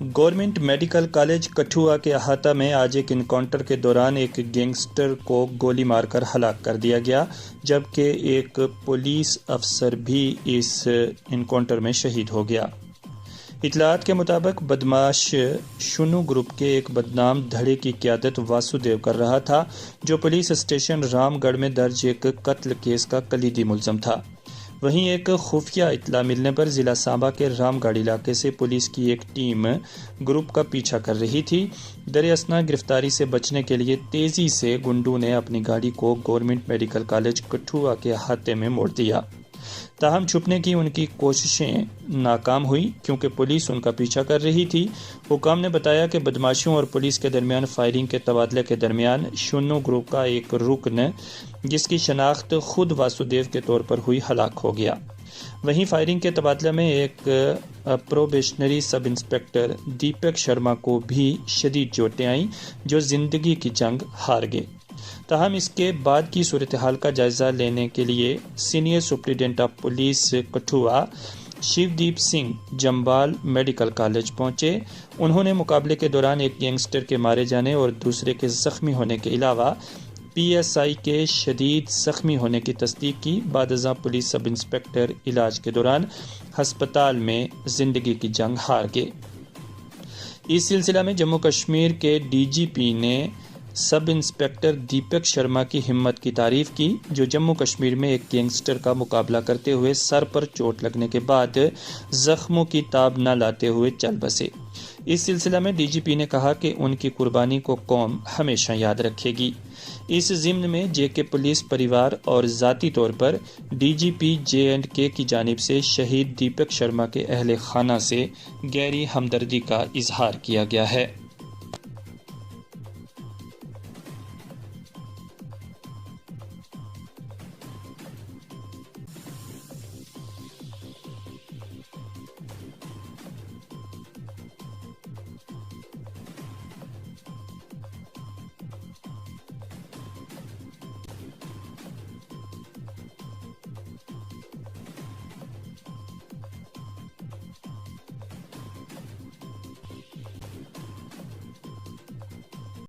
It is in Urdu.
گورنمنٹ میڈیکل کالج کٹھوعہ کے احاطہ میں آج ایک انکاؤنٹر کے دوران ایک گینگسٹر کو گولی مار کر ہلاک کر دیا گیا، جبکہ ایک پولیس افسر بھی اس انکاؤنٹر میں شہید ہو گیا۔ اطلاعات کے مطابق بدماش شنو گروپ کے ایک بدنام دھڑے کی قیادت واسودیو کر رہا تھا، جو پولیس اسٹیشن رام گڑھ میں درج ایک قتل کیس کا کلیدی ملزم تھا۔ وہیں ایک خفیہ اطلاع ملنے پر ضلع سانبا کے رام گڑھ علاقے سے پولیس کی ایک ٹیم گروپ کا پیچھا کر رہی تھی۔ در اثنا گرفتاری سے بچنے کے لیے تیزی سے گنڈوں نے اپنی گاڑی کو گورنمنٹ میڈیکل کالج کٹھوعہ کے احاطے میں موڑ دیا، تاہم چھپنے کی ان کی کوششیں ناکام ہوئی کیونکہ پولیس ان کا پیچھا کر رہی تھی۔ حکام نے بتایا کہ بدماشوں اور پولیس کے درمیان فائرنگ کے تبادلے کے درمیان شنو گروپ کا ایک رکن، جس کی شناخت خود واسودیو کے طور پر ہوئی، ہلاک ہو گیا۔ وہیں فائرنگ کے تبادلے میں ایک پروبیشنری سب انسپکٹر دیپک شرما کو بھی شدید چوٹیں آئیں، جو زندگی کی جنگ ہار گئے۔ تاہم اس کے بعد کی صورتحال کا جائزہ لینے کے لیے senior superintendent of police Kathua Shiv Deep Singh Jamwal medical college پہنچے۔ انہوں نے مقابلے کے دوران ایک گینگسٹر کے مارے جانے اور دوسرے کے زخمی ہونے کے علاوہ PSI کے شدید زخمی ہونے کی تصدیق کی۔ بعد ازاں پولیس سب انسپکٹر علاج کے دوران ہسپتال میں زندگی کی جنگ ہار گئے۔ اس سلسلہ میں جموں کشمیر کے DGP نے سب انسپکٹر دیپک شرما کی ہمت کی تعریف کی، جو جموں کشمیر میں ایک گینگسٹر کا مقابلہ کرتے ہوئے سر پر چوٹ لگنے کے بعد زخموں کی تاب نہ لاتے ہوئے چل بسے۔ اس سلسلہ میں DGP نے کہا کہ ان کی قربانی کو قوم ہمیشہ یاد رکھے گی۔ اس ضمن میں JK پولیس پریوار اور ذاتی طور پر DGP J&K کی جانب سے شہید دیپک شرما کے اہل خانہ سے گہری ہمدردی کا اظہار کیا گیا ہے۔